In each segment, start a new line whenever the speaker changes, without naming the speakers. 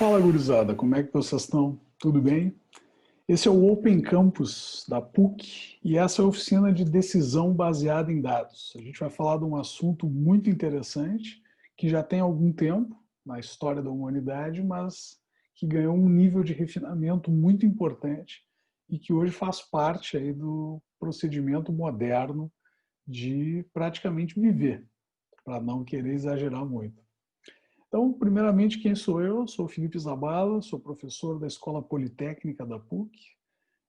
Fala, gurizada, como é que vocês estão? Tudo bem? Esse é o Open Campus da PUC e essa é a oficina de decisão baseada em dados. A gente vai falar de um assunto muito interessante que já tem algum tempo na história da humanidade, mas que ganhou um nível de refinamento muito importante e que hoje faz parte aí do procedimento moderno de praticamente viver, para não querer exagerar muito. Então, primeiramente, quem sou eu? Sou Felipe Zabala, sou professor da Escola Politécnica da PUC.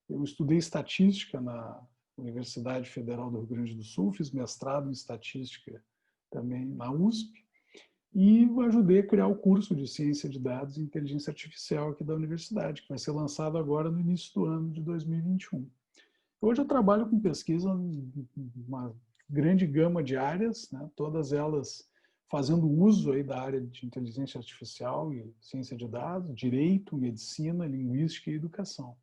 Eu estudei estatística na Universidade Federal do Rio Grande do Sul, fiz mestrado em estatística também na USP e ajudei a criar o curso de Ciência de Dados e Inteligência Artificial aqui da universidade, que vai ser lançado agora no início do ano de 2021. Hoje eu trabalho com pesquisa em uma grande gama de áreas, né? Todas elas fazendo uso aí da área de inteligência artificial e ciência de dados, direito, medicina, linguística e educação.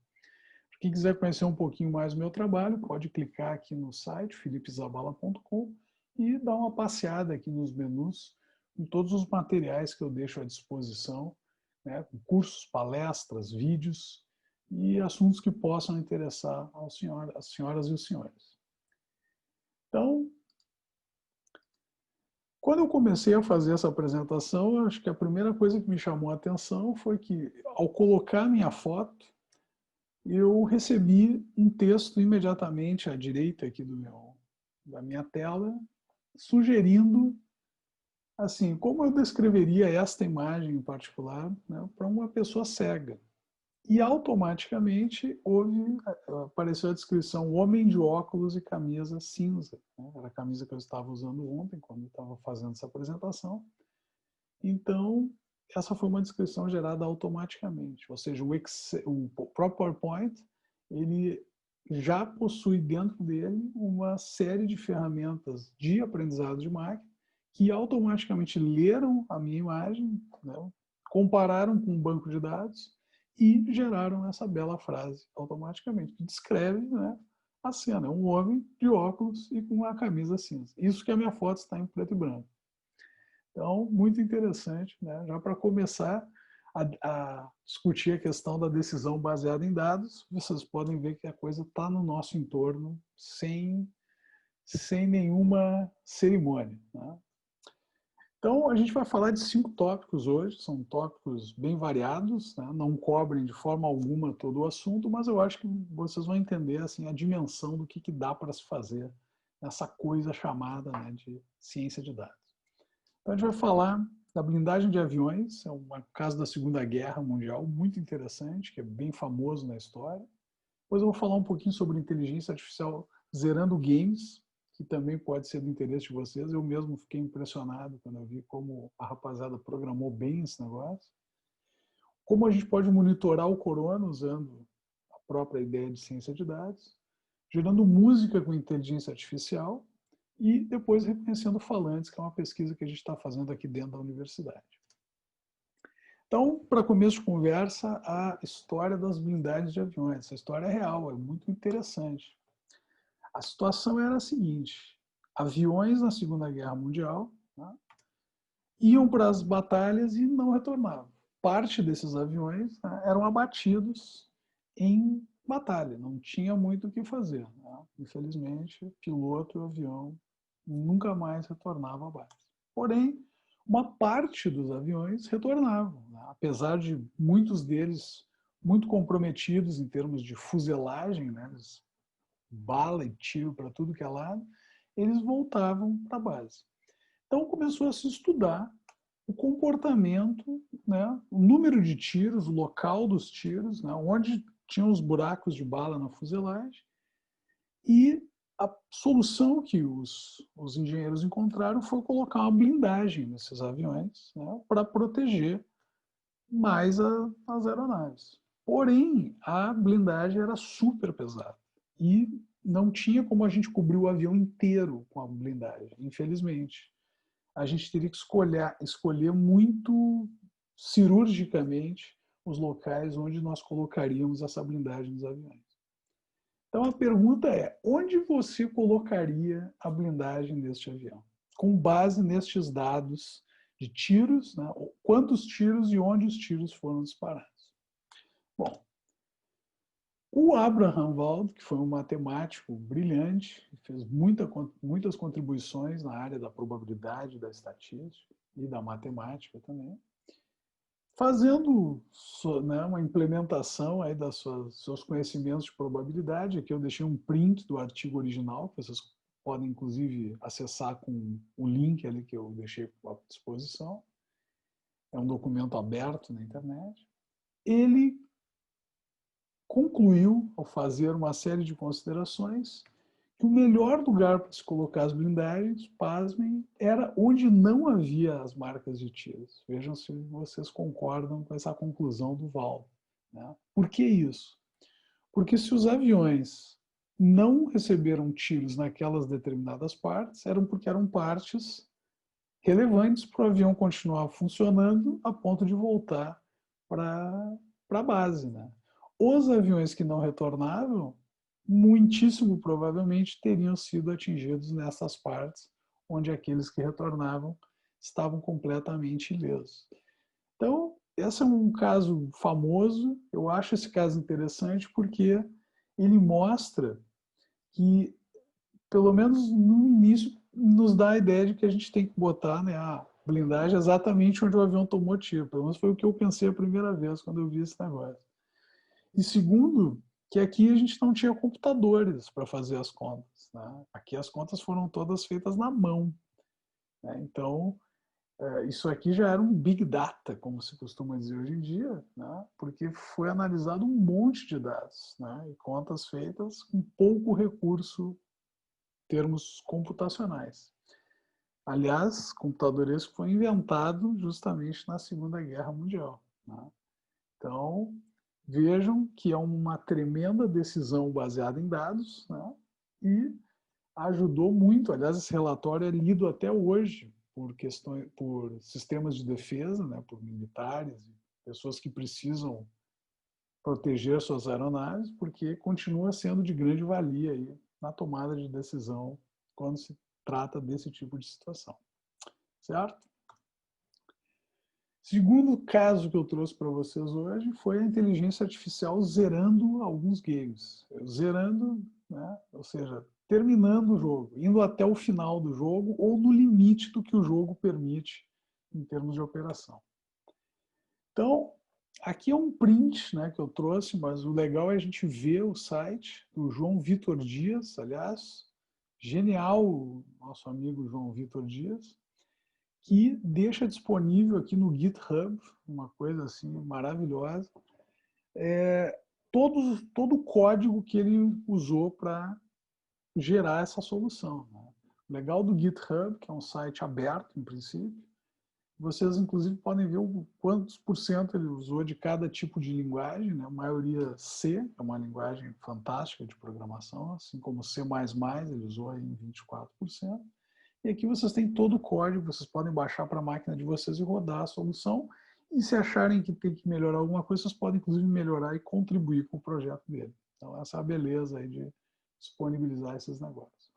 Quem quiser conhecer um pouquinho mais do meu trabalho, pode clicar aqui no site filipezabala.com e dar uma passeada aqui nos menus em todos os materiais que eu deixo à disposição, né, cursos, palestras, vídeos e assuntos que possam interessar às senhoras e os senhores. Então, quando eu comecei a fazer essa apresentação, acho que a primeira coisa que me chamou a atenção foi que, ao colocar minha foto, eu recebi um texto imediatamente à direita aqui da minha tela, sugerindo assim, como eu descreveria esta imagem em particular, né, para uma pessoa cega. E automaticamente apareceu a descrição homem de óculos e camisa cinza. Né? Era a camisa que eu estava usando ontem, quando eu estava fazendo essa apresentação. Então, essa foi uma descrição gerada automaticamente. Ou seja, o próprio PowerPoint, ele já possui dentro dele uma série de ferramentas de aprendizado de máquina que automaticamente leram a minha imagem, né, compararam com um banco de dados e geraram essa bela frase automaticamente, que descreve, né, a cena. Um homem de óculos e com uma camisa cinza. Isso que a minha foto está em preto e branco. Então, muito interessante, né? Já para começar a discutir a questão da decisão baseada em dados, vocês podem ver que a coisa está no nosso entorno sem nenhuma cerimônia. Né? Então, a gente vai falar de 5 tópicos hoje, são tópicos bem variados, né? Não cobrem de forma alguma todo o assunto, mas eu acho que vocês vão entender assim, a dimensão do que dá para se fazer nessa coisa chamada, né, de ciência de dados. Então, a gente vai falar da blindagem de aviões, é um caso da Segunda Guerra Mundial, muito interessante, que é bem famoso na história. Depois eu vou falar um pouquinho sobre inteligência artificial zerando games, que também pode ser do interesse de vocês. Eu mesmo fiquei impressionado quando eu vi como a rapaziada programou bem esse negócio. Como a gente pode monitorar o corona usando a própria ideia de ciência de dados, gerando música com inteligência artificial e depois reconhecendo falantes, que é uma pesquisa que a gente está fazendo aqui dentro da universidade. Então, para começo de conversa, a história das blindagens de aviões. Essa história é real, é muito interessante. A situação era a seguinte: aviões na Segunda Guerra Mundial, né, iam para as batalhas e não retornavam. Parte desses aviões, né, eram abatidos em batalha, não tinha muito o que fazer. Né? Infelizmente, o piloto e o avião nunca mais retornavam à base. Porém, uma parte dos aviões retornavam, né? Apesar de muitos deles muito comprometidos em termos de fuselagem, né? Bala e tiro para tudo que é lado, eles voltavam para a base. Então começou a se estudar o comportamento, né, o número de tiros, o local dos tiros, né, onde tinham os buracos de bala na fuselagem, e a solução que os engenheiros encontraram foi colocar uma blindagem nesses aviões, né, para proteger mais as aeronaves. Porém, a blindagem era super pesada e não tinha como a gente cobrir o avião inteiro com a blindagem, infelizmente. A gente teria que escolher muito cirurgicamente os locais onde nós colocaríamos essa blindagem nos aviões. Então a pergunta é, onde você colocaria a blindagem deste avião? Com base nestes dados de tiros, né? Quantos tiros e onde os tiros foram disparados. Bom, o Abraham Wald, que foi um matemático brilhante, fez muitas contribuições na área da probabilidade, da estatística e da matemática também, fazendo, né, uma implementação aí dos seus conhecimentos de probabilidade. Aqui eu deixei um print do artigo original, que vocês podem, inclusive, acessar com o link ali que eu deixei à disposição. É um documento aberto na internet. Ele concluiu, ao fazer uma série de considerações, que o melhor lugar para se colocar as blindagens, pasmem, era onde não havia as marcas de tiros. Vejam se vocês concordam com essa conclusão do Wald, né? Por que isso? Porque se os aviões não receberam tiros naquelas determinadas partes, porque eram partes relevantes para o avião continuar funcionando a ponto de voltar para a base, né? Os aviões que não retornavam, muitíssimo provavelmente teriam sido atingidos nessas partes onde aqueles que retornavam estavam completamente ilesos. Então, esse é um caso famoso. Eu acho esse caso interessante porque ele mostra que, pelo menos no início, nos dá a ideia de que a gente tem que botar, né, a blindagem exatamente onde o avião tomou tiro. Pelo menos foi o que eu pensei a primeira vez quando eu vi esse negócio. E segundo, que aqui a gente não tinha computadores para fazer as contas, né? Aqui as contas foram todas feitas na mão, né? Então, isso aqui já era um big data, como se costuma dizer hoje em dia, né? Porque foi analisado um monte de dados, né? E contas feitas com pouco recurso em termos computacionais. Aliás, computador esse foi inventado justamente na Segunda Guerra Mundial, né? Então, vejam que é uma tremenda decisão baseada em dados, né? E ajudou muito. Aliás, esse relatório é lido até hoje por sistemas de defesa, né? Por militares, pessoas que precisam proteger suas aeronaves, porque continua sendo de grande valia aí na tomada de decisão quando se trata desse tipo de situação. Certo? Segundo caso que eu trouxe para vocês hoje foi a inteligência artificial zerando alguns games. Zerando, né? Ou seja, terminando o jogo, indo até o final do jogo ou no limite do que o jogo permite em termos de operação. Então, aqui é um print, né, que eu trouxe, mas o legal é a gente ver o site do João Vitor Dias, aliás, genial o nosso amigo João Vitor Dias, que deixa disponível aqui no GitHub, uma coisa assim maravilhosa, todo o código que ele usou para gerar essa solução, né? O legal do GitHub, que é um site aberto em princípio, vocês inclusive podem ver quantos por cento ele usou de cada tipo de linguagem, né? A maioria C, é uma linguagem fantástica de programação, assim como C++, ele usou aí em 24%. E aqui vocês têm todo o código, vocês podem baixar para a máquina de vocês e rodar a solução. E se acharem que tem que melhorar alguma coisa, vocês podem inclusive melhorar e contribuir com o projeto dele. Então essa é a beleza aí de disponibilizar esses negócios.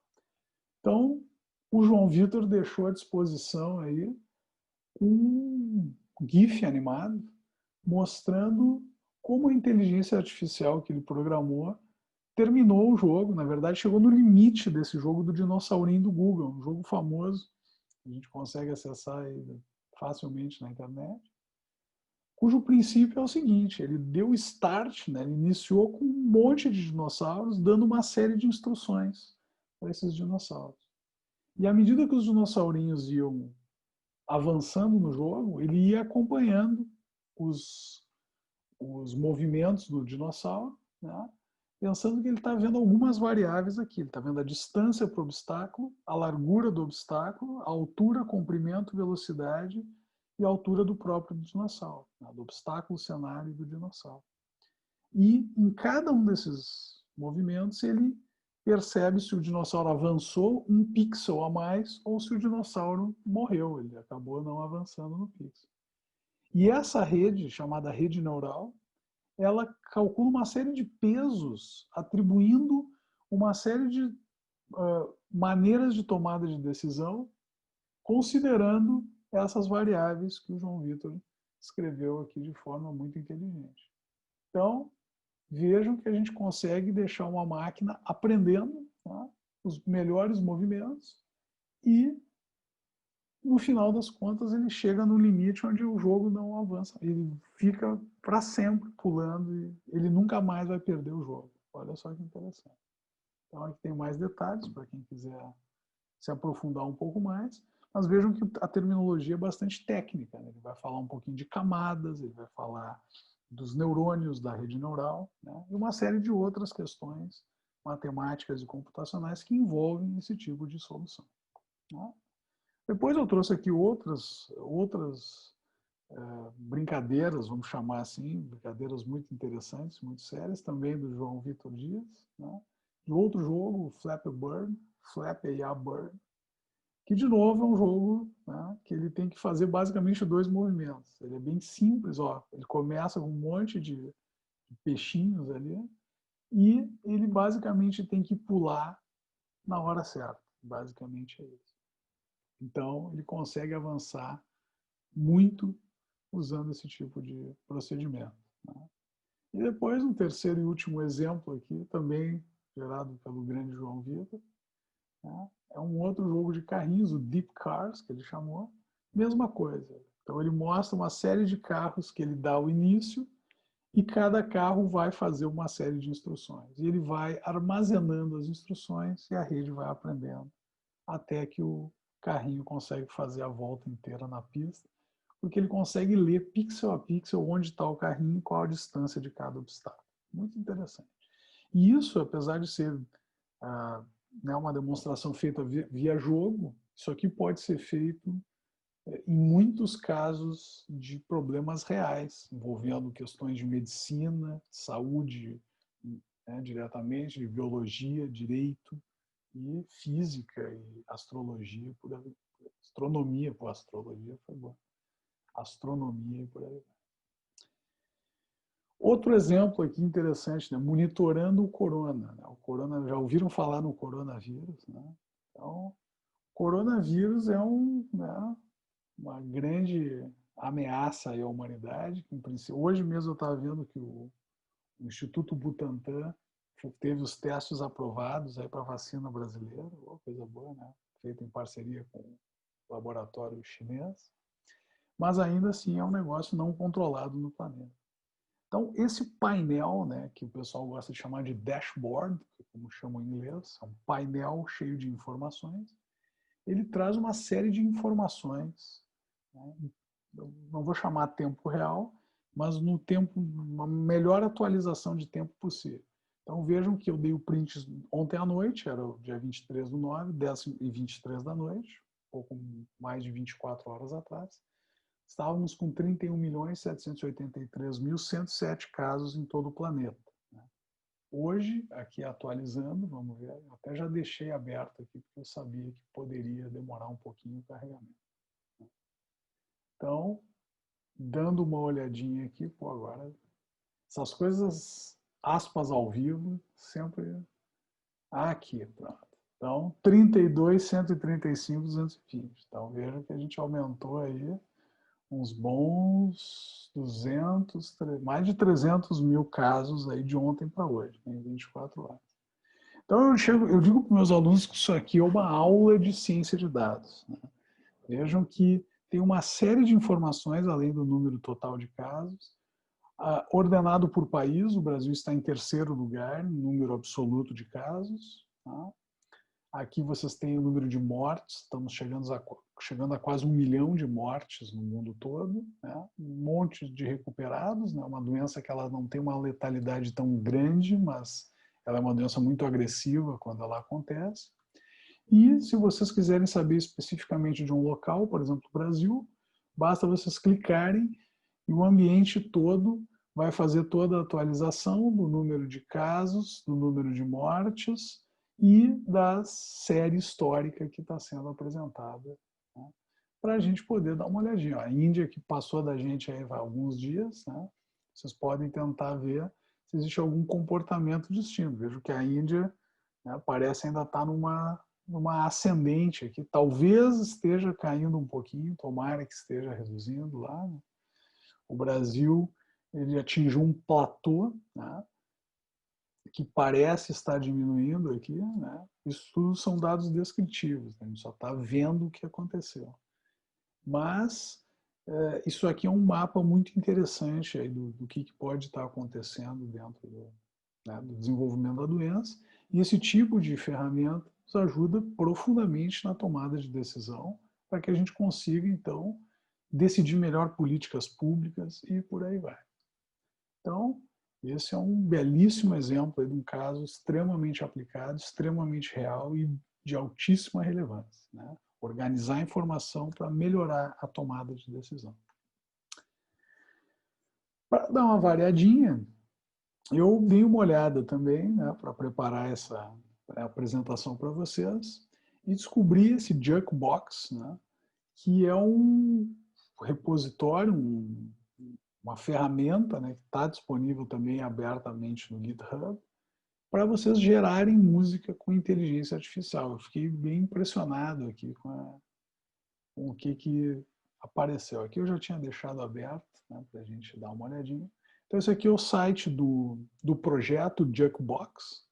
Então, o João Vitor deixou à disposição aí um GIF animado mostrando como a inteligência artificial que ele programou terminou o jogo. Na verdade, chegou no limite desse jogo do dinossaurinho do Google, um jogo famoso, a gente consegue acessar facilmente na internet, cujo princípio é o seguinte: ele deu start, né? Ele iniciou com um monte de dinossauros, dando uma série de instruções para esses dinossauros. E à medida que os dinossaurinhos iam avançando no jogo, ele ia acompanhando os movimentos do dinossauro, né? Pensando que ele está vendo algumas variáveis aqui. Ele está vendo a distância para o obstáculo, a largura do obstáculo, a altura, comprimento, velocidade e a altura do próprio dinossauro, né? Do obstáculo, cenário e do dinossauro. E em cada um desses movimentos ele percebe se o dinossauro avançou um pixel a mais ou se o dinossauro morreu, ele acabou não avançando no pixel. E essa rede, chamada rede neural, ela calcula uma série de pesos, atribuindo uma série de maneiras de tomada de decisão, considerando essas variáveis que o João Vitor escreveu aqui de forma muito inteligente. Então, vejam que a gente consegue deixar uma máquina aprendendo, tá, os melhores movimentos e, no final das contas, ele chega no limite onde o jogo não avança. Ele fica para sempre pulando e ele nunca mais vai perder o jogo. Olha só que interessante. Então, aqui tem mais detalhes para quem quiser se aprofundar um pouco mais. Mas vejam que a terminologia é bastante técnica, né? Ele vai falar um pouquinho de camadas, ele vai falar dos neurônios da rede neural, né? E uma série de outras questões matemáticas e computacionais que envolvem esse tipo de solução, né? Depois eu trouxe aqui outras brincadeiras, vamos chamar assim, brincadeiras muito interessantes, muito sérias, também do João Vitor Dias, né? De outro jogo, o Flappy Bird, Flap A Bird, que de novo é um jogo, né, que ele tem que fazer basicamente dois movimentos. Ele é bem simples, ó. Ele começa com um monte de peixinhos ali e ele basicamente tem que pular na hora certa. Basicamente é isso. Então ele consegue avançar muito usando esse tipo de procedimento, né? E depois um terceiro e último exemplo aqui, também gerado pelo grande João Vitor, né? É um outro jogo de carrinhos, o Deep Cars, que ele chamou. Mesma coisa. Então ele mostra uma série de carros que ele dá o início e cada carro vai fazer uma série de instruções. E ele vai armazenando as instruções e a rede vai aprendendo até que o carrinho consegue fazer a volta inteira na pista, porque ele consegue ler pixel a pixel onde está o carrinho e qual a distância de cada obstáculo. Muito interessante. E isso, apesar de ser né, uma demonstração feita via jogo, isso aqui pode ser feito em muitos casos de problemas reais, envolvendo questões de medicina, saúde, né, diretamente, de biologia, direito e física e astrologia, por aí. Astronomia, pô, astrologia foi bom. Astronomia e por aí. Outro exemplo aqui interessante, né? Monitorando o corona, né? O corona, já ouviram falar no coronavírus, né? Então, coronavírus é né, uma grande ameaça à humanidade. Hoje mesmo eu estava vendo que o Instituto Butantan teve os testes aprovados para a vacina brasileira, coisa boa, né? Feita em parceria com o laboratório chinês, mas ainda assim é um negócio não controlado no planeta. Então, esse painel, né, que o pessoal gosta de chamar de dashboard, como chamam em inglês, é um painel cheio de informações, ele traz uma série de informações, né? Eu não vou chamar tempo real, mas no tempo, uma melhor atualização de tempo possível. Então vejam que eu dei o print ontem à noite, era o dia 23/9, 10h23 da noite, pouco mais de 24 horas atrás. Estávamos com 31.783.107 casos em todo o planeta. Hoje, aqui atualizando, vamos ver, eu até já deixei aberto aqui, porque eu sabia que poderia demorar um pouquinho o carregamento. Então, dando uma olhadinha aqui, pô, agora, essas coisas, aspas ao vivo, sempre aqui, pronto. Então, 32, 135, 220. Então, veja que a gente aumentou aí uns bons 200, mais de 300 mil casos aí de ontem para hoje, em 24 horas. Então, eu digo para os meus alunos que isso aqui é uma aula de ciência de dados, né? Vejam que tem uma série de informações, além do número total de casos, ordenado por país. O Brasil está em terceiro lugar, no número absoluto de casos. Tá? Aqui vocês têm o número de mortes, estamos chegando a quase 1 milhão de mortes no mundo todo, né? Um monte de recuperados, né? Uma doença que ela não tem uma letalidade tão grande, mas ela é uma doença muito agressiva quando ela acontece. E se vocês quiserem saber especificamente de um local, por exemplo, o Brasil, basta vocês clicarem e o ambiente todo vai fazer toda a atualização do número de casos, do número de mortes e da série histórica que está sendo apresentada, né? Para a gente poder dar uma olhadinha. A Índia, que passou da gente aí há alguns dias, né? Vocês podem tentar ver se existe algum comportamento distinto. Vejo que a Índia, né, parece ainda estar numa numa ascendente aqui. Talvez esteja caindo um pouquinho, tomara que esteja reduzindo lá, né? O Brasil ele atingiu um platô, né, que parece estar diminuindo aqui, né? Isso tudo são dados descritivos, né? A gente só está vendo o que aconteceu. Mas isso aqui é um mapa muito interessante aí do que pode estar acontecendo dentro do desenvolvimento da doença. E esse tipo de ferramenta nos ajuda profundamente na tomada de decisão para que a gente consiga, então, decidir melhor políticas públicas e por aí vai. Então, esse é um belíssimo exemplo de um caso extremamente aplicado, extremamente real e de altíssima relevância, né? Organizar a informação para melhorar a tomada de decisão. Para dar uma variadinha, eu dei uma olhada também, né, para preparar essa apresentação para vocês e descobri esse Jukebox, né, que é um repositório, uma ferramenta, né, que está disponível também abertamente no GitHub, para vocês gerarem música com inteligência artificial. Eu fiquei bem impressionado aqui com o que apareceu. Aqui eu já tinha deixado aberto, né, para a gente dar uma olhadinha. Então, esse aqui é o site do projeto Jukebox.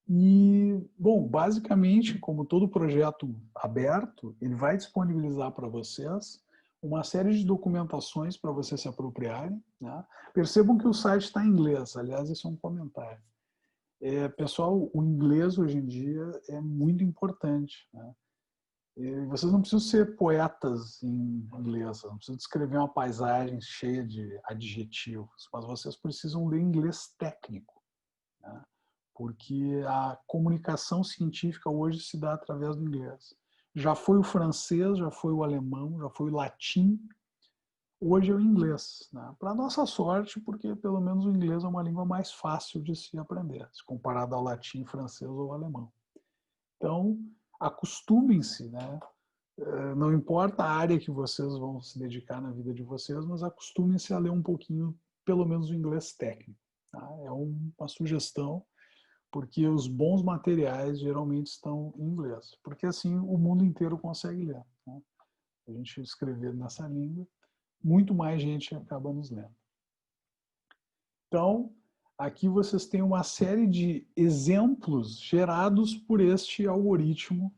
E, bom, basicamente, como todo projeto aberto, ele vai disponibilizar para vocês uma série de documentações para vocês se apropriarem, né? Percebam que o site está em inglês, aliás, isso é um comentário. Pessoal, o inglês hoje em dia é muito importante, né? Vocês não precisam ser poetas em inglês, não precisam descrever uma paisagem cheia de adjetivos, mas vocês precisam ler inglês técnico, né? Porque a comunicação científica hoje se dá através do inglês. Já foi o francês, já foi o alemão, já foi o latim, hoje é o inglês, né? Para nossa sorte, porque pelo menos o inglês é uma língua mais fácil de se aprender, se comparado ao latim, francês ou alemão. Então, acostumem-se, né? Não importa a área que vocês vão se dedicar na vida de vocês, mas acostumem-se a ler um pouquinho, pelo menos o inglês técnico, tá? É uma sugestão, porque os bons materiais geralmente estão em inglês, porque assim o mundo inteiro consegue ler, né? A gente escrever nessa língua, muito mais gente acaba nos lendo. Então, aqui vocês têm uma série de exemplos gerados por este algoritmo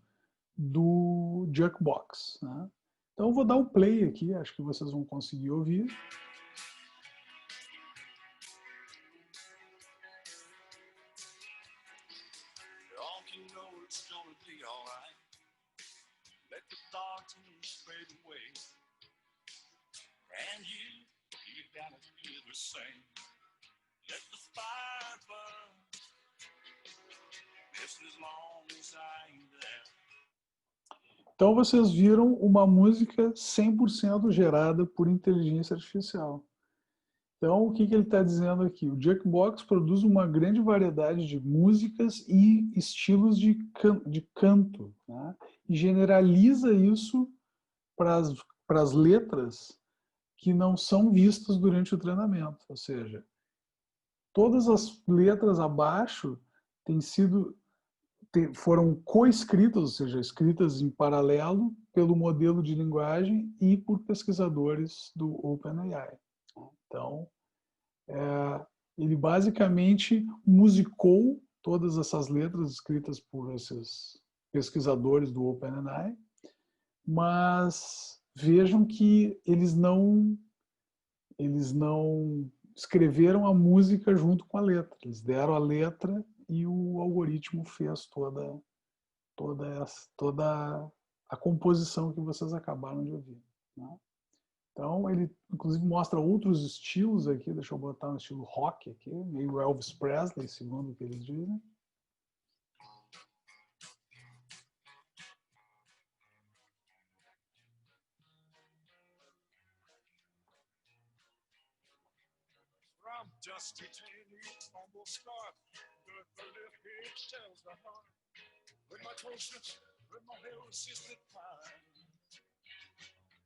do Jukebox, né? Então, eu vou dar o play aqui, acho que vocês vão conseguir ouvir. Então vocês viram uma música 100% gerada por inteligência artificial. Então o que ele está dizendo aqui? O Jukebox produz uma grande variedade de músicas e estilos de canto, né? E generaliza isso para as letras que não são vistas durante o treinamento. Ou seja, todas as letras abaixo foram coescritas, ou seja, escritas em paralelo pelo modelo de linguagem e por pesquisadores do OpenAI. Então, ele basicamente musicou todas essas letras escritas por esses pesquisadores do OpenAI, mas vejam que eles não escreveram a música junto com a letra. Eles deram a letra e o algoritmo fez toda a composição que vocês acabaram de ouvir, né? Então, ele inclusive mostra outros estilos aqui. Deixa eu botar um estilo rock aqui, meio Elvis Presley, segundo o que eles dizem. Dusty tails, almost scarred, but the left edge tells the heart. When my closeness, when my hair was sizzling fine.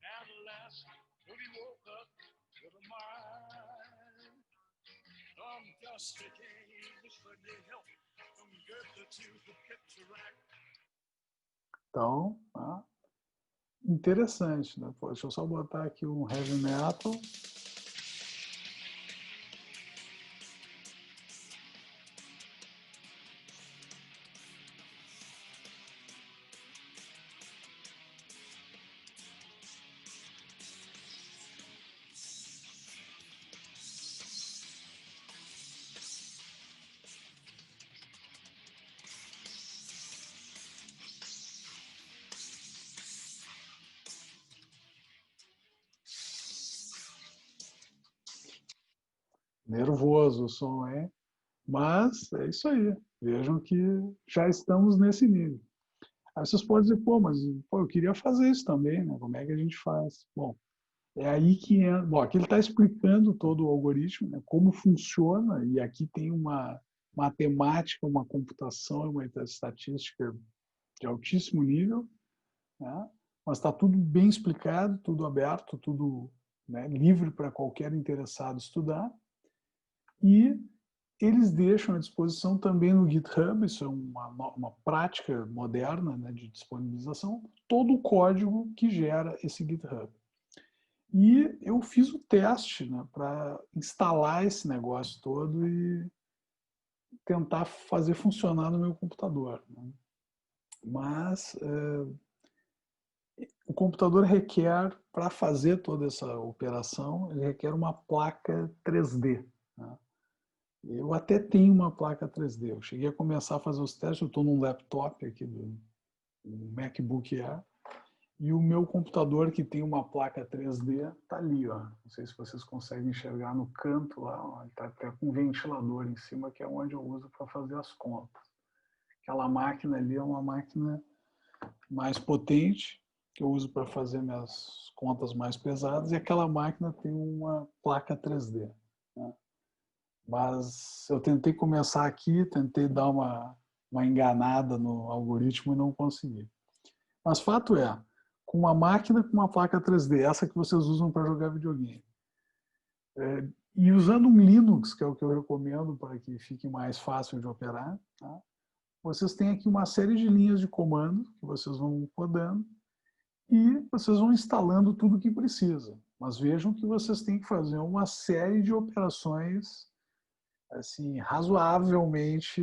At last, when he woke up with a mind. Some dusty tails, but they help from Goethe to the picture rack. Então, tá? Interessante, né? Pô, deixa eu só botar aqui um heavy metal. Nervoso o som, hein? Mas é isso aí. Vejam que já estamos nesse nível. Aí vocês podem dizer, pô, mas pô, eu queria fazer isso também, né? Como é que a gente faz? Bom, é aí que entra. Bom, aqui ele está explicando todo o algoritmo, né? Como funciona, e aqui tem uma matemática, uma computação, uma estatística de altíssimo nível, né? Mas está tudo bem explicado, tudo aberto, tudo, né, livre para qualquer interessado estudar. E eles deixam à disposição também no GitHub, isso é uma prática moderna, né, de disponibilização, todo o código que gera esse GitHub. E eu fiz o teste, né, para instalar esse negócio todo e tentar fazer funcionar no meu computador, né? Mas o computador requer, para fazer toda essa operação, ele requer uma placa 3D, né? Eu até tenho uma placa 3D. Eu cheguei a começar a fazer os testes. Eu estou num laptop aqui do MacBook Air. E o meu computador, que tem uma placa 3D, está ali. Ó. Não sei se vocês conseguem enxergar no canto lá. Está até com um ventilador em cima, que é onde eu uso para fazer as contas. Aquela máquina ali é uma máquina mais potente, que eu uso para fazer minhas contas mais pesadas. E aquela máquina tem uma placa 3D. Né? Mas eu tentei começar aqui, tentei dar uma enganada no algoritmo e não consegui. Mas fato é, com uma máquina com uma placa 3D, essa que vocês usam para jogar videogame, e usando um Linux, que é o que eu recomendo para que fique mais fácil de operar, tá? Vocês têm aqui uma série de linhas de comando que vocês vão rodando e vocês vão instalando tudo o que precisa. Mas vejam que vocês têm que fazer uma série de operações assim, razoavelmente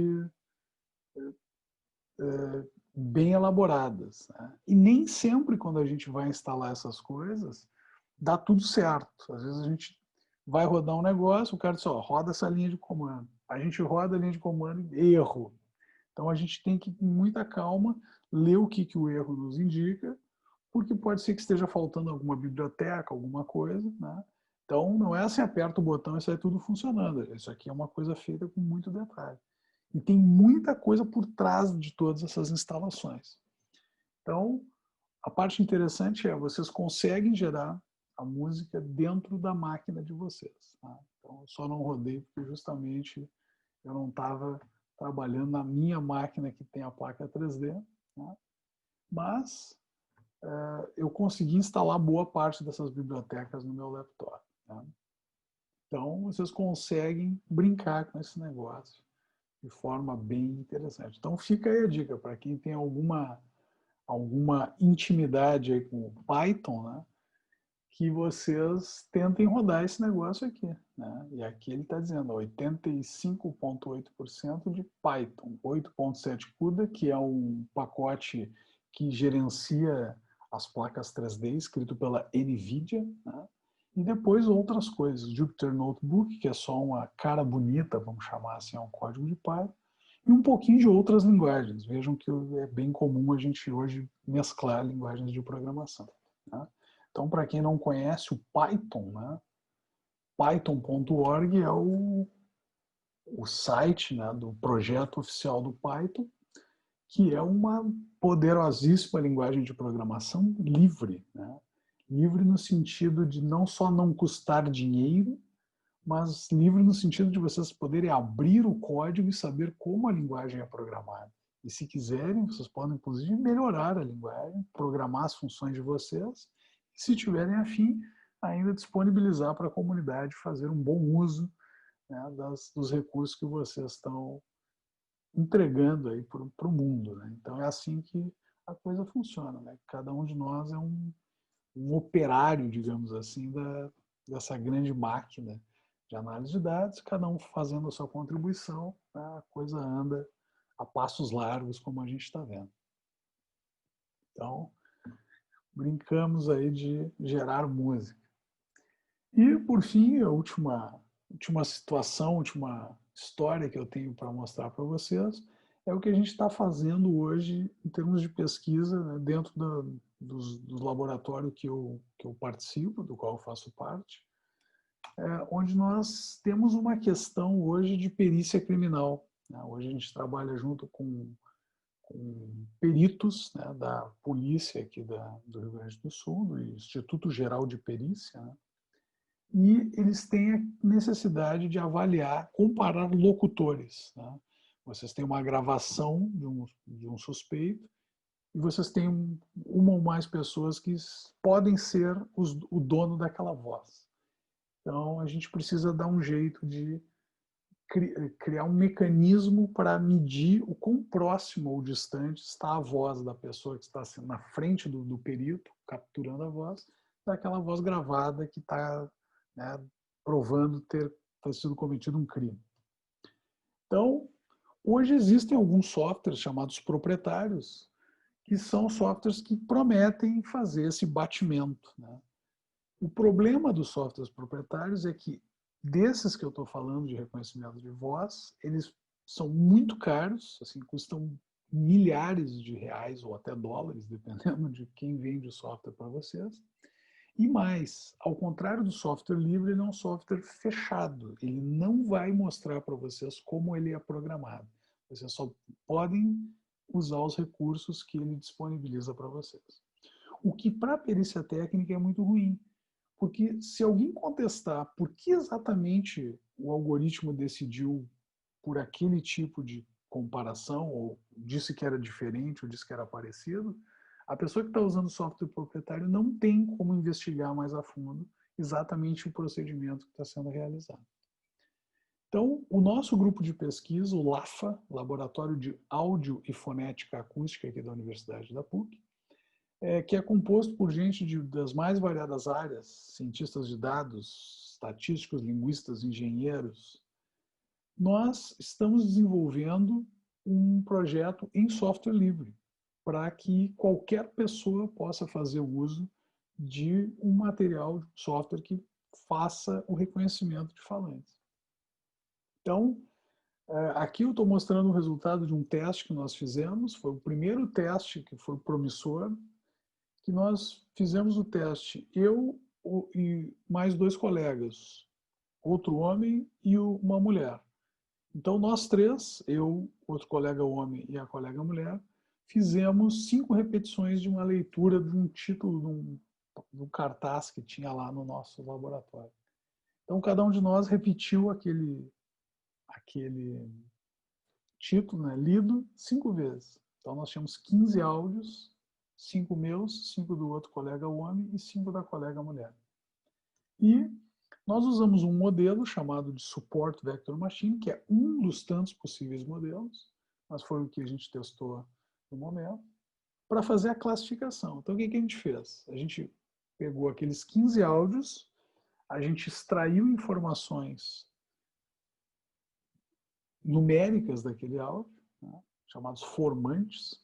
bem elaboradas. Né? E nem sempre, quando a gente vai instalar essas coisas, dá tudo certo. Às vezes a gente vai rodar um negócio, o cara diz, ó, roda essa linha de comando. A gente roda a linha de comando e erro. Então a gente tem que, com muita calma, ler o que o erro nos indica, porque pode ser que esteja faltando alguma biblioteca, alguma coisa, né? Então não é assim, aperta o botão e sai tudo funcionando. Isso aqui é uma coisa feita com muito detalhe. E tem muita coisa por trás de todas essas instalações. Então, a parte interessante é vocês conseguem gerar a música dentro da máquina de vocês. Tá? Então, eu só não rodei porque justamente eu não estava trabalhando na minha máquina que tem a placa 3D, né? Mas eu consegui instalar boa parte dessas bibliotecas no meu laptop. Né? Então, vocês conseguem brincar com esse negócio de forma bem interessante. Então, fica aí a dica para quem tem alguma intimidade aí com o Python, né? Que vocês tentem rodar esse negócio aqui. Né? E aqui ele está dizendo 85,8% de Python, 8,7 CUDA, que é um pacote que gerencia as placas 3D, escrito pela NVIDIA, né? E depois outras coisas, Jupyter Notebook, que é só uma cara bonita, vamos chamar assim, é um código de Python, e um pouquinho de outras linguagens. Vejam que é bem comum a gente hoje mesclar linguagens de programação. Né? Então, para quem não conhece o Python, né, python.org é o site, né, do projeto oficial do Python, que é uma poderosíssima linguagem de programação livre. Né? Livre no sentido de não só não custar dinheiro, mas livre no sentido de vocês poderem abrir o código e saber como a linguagem é programada. E se quiserem, vocês podem, inclusive, melhorar a linguagem, programar as funções de vocês, e se tiverem afim, ainda disponibilizar para a comunidade fazer um bom uso, né, dos recursos que vocês estão entregando aí para o mundo. Né? Então, é assim que a coisa funciona, né? Cada um de nós é um operário, digamos assim, dessa grande máquina de análise de dados, cada um fazendo a sua contribuição, né? A coisa anda a passos largos, como a gente está vendo. Então, brincamos aí de gerar música. E, por fim, a última situação, última história que eu tenho para mostrar para vocês é o que a gente está fazendo hoje em termos de pesquisa, né, dentro dos laboratórios que eu participo, do qual eu faço parte, onde nós temos uma questão hoje de perícia criminal. Né? Hoje a gente trabalha junto com peritos, né, da polícia aqui do Rio Grande do Sul, do Instituto Geral de Perícia, né? E eles têm a necessidade de avaliar, comparar locutores. Né? Vocês têm uma gravação de um suspeito e vocês têm uma ou mais pessoas que podem ser o dono daquela voz. Então, a gente precisa dar um jeito de criar um mecanismo para medir o quão próximo ou distante está a voz da pessoa que está na frente do perito, capturando a voz, daquela voz gravada que está, né, provando ter sido cometido um crime. Então, hoje existem alguns softwares chamados proprietários, que são softwares que prometem fazer esse batimento. Né? O problema dos softwares proprietários é que, desses que eu estou falando de reconhecimento de voz, eles são muito caros, assim, custam milhares de reais ou até dólares, dependendo de quem vende o software para vocês. E mais, ao contrário do software livre, ele é um software fechado. Ele não vai mostrar para vocês como ele é programado. Vocês só podem usar os recursos que ele disponibiliza para vocês. O que para a perícia técnica é muito ruim, porque se alguém contestar por que exatamente o algoritmo decidiu por aquele tipo de comparação, ou disse que era diferente, ou disse que era parecido, a pessoa que está usando o software proprietário não tem como investigar mais a fundo exatamente o procedimento que está sendo realizado. Então, o nosso grupo de pesquisa, o LAFA, Laboratório de Áudio e Fonética Acústica aqui da Universidade da PUC, que é composto por gente das mais variadas áreas, cientistas de dados, estatísticos, linguistas, engenheiros. Nós estamos desenvolvendo um projeto em software livre, para que qualquer pessoa possa fazer uso de um material, de software que faça o reconhecimento de falantes. Então, aqui eu estou mostrando o resultado de um teste que nós fizemos, foi o primeiro teste que foi promissor, que nós fizemos o teste, eu e mais 2 colegas, outro homem e uma mulher. Então, nós 3, eu, outro colega homem e a colega mulher, fizemos 5 repetições de uma leitura de um título, de um cartaz que tinha lá no nosso laboratório. Então, cada um de nós repetiu aquele título, né, lido 5 vezes. Então, nós tínhamos 15 áudios, 5 meus, 5 do outro colega homem e 5 da colega mulher. E nós usamos um modelo chamado de Support Vector Machine, que é um dos tantos possíveis modelos, mas foi o que a gente testou no momento, para fazer a classificação. Então, o que a gente fez? A gente pegou aqueles 15 áudios, a gente extraiu informações numéricas daquele áudio, né, chamados formantes,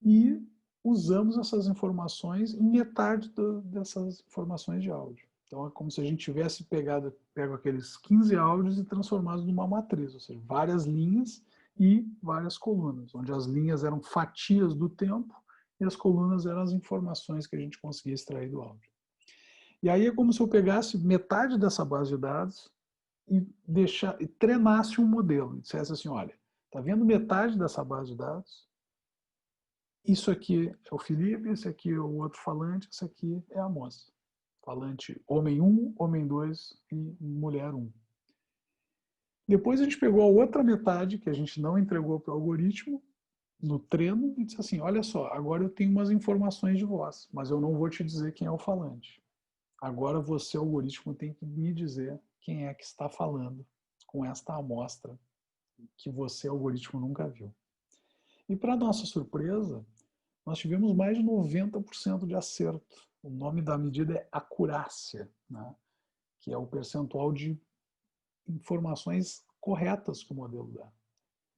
e usamos essas informações em metade dessas informações de áudio. Então, é como se a gente tivesse pego aqueles 15 áudios e transformado numa matriz, ou seja, várias linhas e várias colunas, onde as linhas eram fatias do tempo e as colunas eram as informações que a gente conseguia extrair do áudio. E aí é como se eu pegasse metade dessa base de dados e treinasse um modelo, e dissesse assim, olha, está vendo metade dessa base de dados? Isso aqui é o Felipe, esse aqui é o outro falante, esse aqui é a moça. Falante homem 1, homem 2 e mulher 1. Depois a gente pegou a outra metade, que a gente não entregou para o algoritmo, no treino, e disse assim, olha só, agora eu tenho umas informações de voz, mas eu não vou te dizer quem é o falante. Agora você, algoritmo, tem que me dizer quem é que está falando com esta amostra que você, algoritmo, nunca viu. E para nossa surpresa, nós tivemos mais de 90% de acerto. O nome da medida é acurácia, né? Que é o percentual de informações corretas que o modelo dá.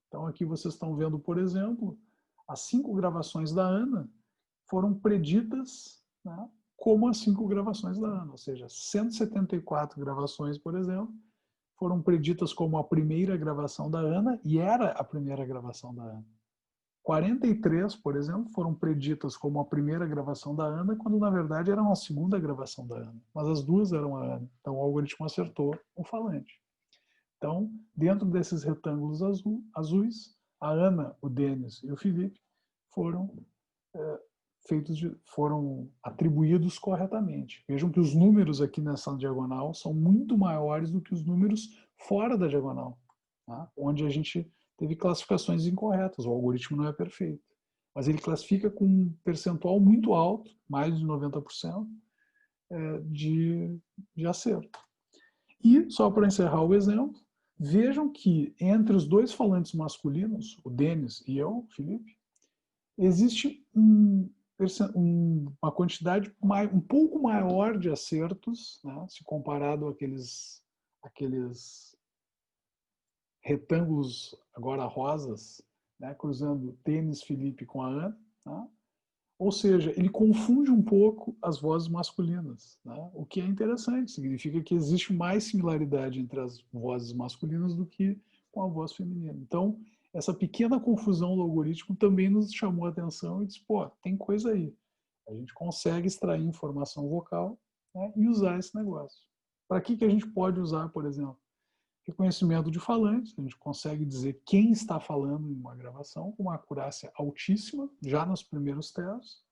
Então, aqui vocês estão vendo, por exemplo, as 5 gravações da Ana foram preditas, né, como as 5 gravações da Ana. Ou seja, 174 gravações, por exemplo, foram preditas como a primeira gravação da Ana, e era a primeira gravação da Ana. 43, por exemplo, foram preditas como a primeira gravação da Ana, quando na verdade eram a segunda gravação da Ana. Mas as duas eram a Ana. Então o algoritmo acertou o falante. Então, dentro desses retângulos azuis, a Ana, o Denis e o Felipe foram foram atribuídos corretamente. Vejam que os números aqui nessa diagonal são muito maiores do que os números fora da diagonal, tá? Onde a gente teve classificações incorretas. O algoritmo não é perfeito, mas ele classifica com um percentual muito alto, mais de 90%, de acerto. E, só para encerrar o exemplo, vejam que entre os dois falantes masculinos, o Denis e eu, Felipe, existe uma quantidade um pouco maior de acertos, né, se comparado àqueles retângulos agora rosas, né, cruzando Denis, Felipe com a Ana, né? Ou seja, ele confunde um pouco as vozes masculinas, né? O que é interessante, significa que existe mais similaridade entre as vozes masculinas do que com a voz feminina. Então, essa pequena confusão do algoritmo também nos chamou a atenção e disse, pô, tem coisa aí. A gente consegue extrair informação vocal, né, e usar esse negócio. Para que a gente pode usar, por exemplo? Reconhecimento de falantes, a gente consegue dizer quem está falando em uma gravação com uma acurácia altíssima, já nos primeiros testes.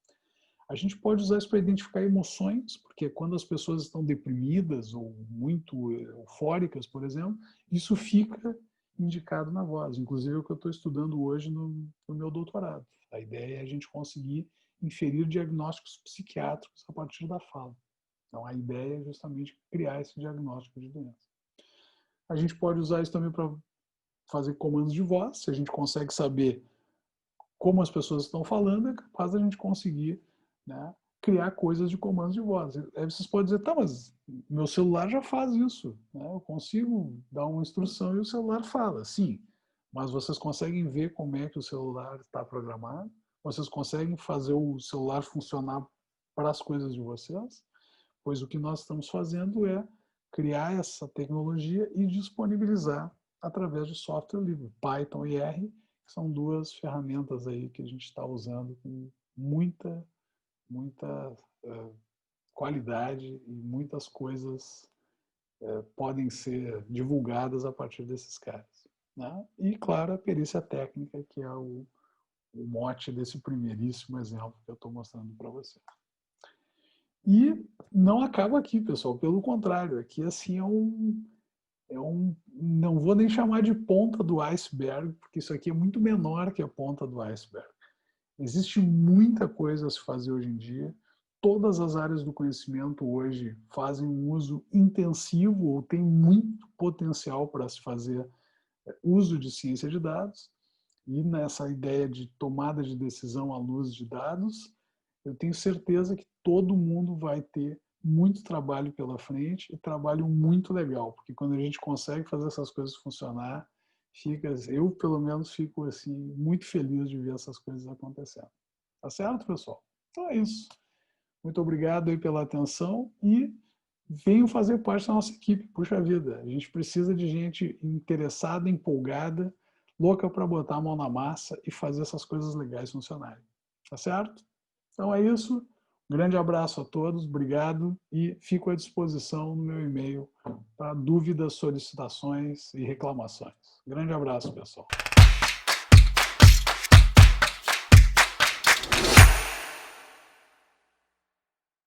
A gente pode usar isso para identificar emoções, porque quando as pessoas estão deprimidas ou muito eufóricas, por exemplo, isso fica indicado na voz. Inclusive é o que eu estou estudando hoje no meu doutorado. A ideia é a gente conseguir inferir diagnósticos psiquiátricos a partir da fala. Então a ideia é justamente criar esse diagnóstico de doença. A gente pode usar isso também para fazer comandos de voz. Se a gente consegue saber como as pessoas estão falando, é capaz de a gente conseguir, né, criar coisas de comandos de voz. Aí vocês podem dizer, tá, mas meu celular já faz isso, né? Eu consigo dar uma instrução e o celular fala. Sim, mas vocês conseguem ver como é que o celular está programado? Vocês conseguem fazer o celular funcionar para as coisas de vocês? Pois o que nós estamos fazendo é criar essa tecnologia e disponibilizar através de software livre. Python e R são duas ferramentas aí que a gente está usando com muita qualidade, e muitas coisas podem ser divulgadas a partir desses caras, né? E, claro, a perícia técnica, que é o mote desse primeiríssimo exemplo que eu estou mostrando para você. E não acaba aqui, pessoal. Pelo contrário, aqui assim não vou nem chamar de ponta do iceberg, porque isso aqui é muito menor que a ponta do iceberg. Existe muita coisa a se fazer hoje em dia. Todas as áreas do conhecimento hoje fazem um uso intensivo ou tem muito potencial para se fazer uso de ciência de dados. E nessa ideia de tomada de decisão à luz de dados, eu tenho certeza que todo mundo vai ter muito trabalho pela frente e trabalho muito legal, porque quando a gente consegue fazer essas coisas funcionar, eu pelo menos fico assim muito feliz de ver essas coisas acontecendo. Tá certo, pessoal? Então é isso. Muito obrigado aí pela atenção e venham fazer parte da nossa equipe. Puxa vida, a gente precisa de gente interessada, empolgada, louca para botar a mão na massa e fazer essas coisas legais funcionarem. Tá certo? Então é isso. Um grande abraço a todos, obrigado e fico à disposição no meu e-mail para dúvidas, solicitações e reclamações. Grande abraço, pessoal.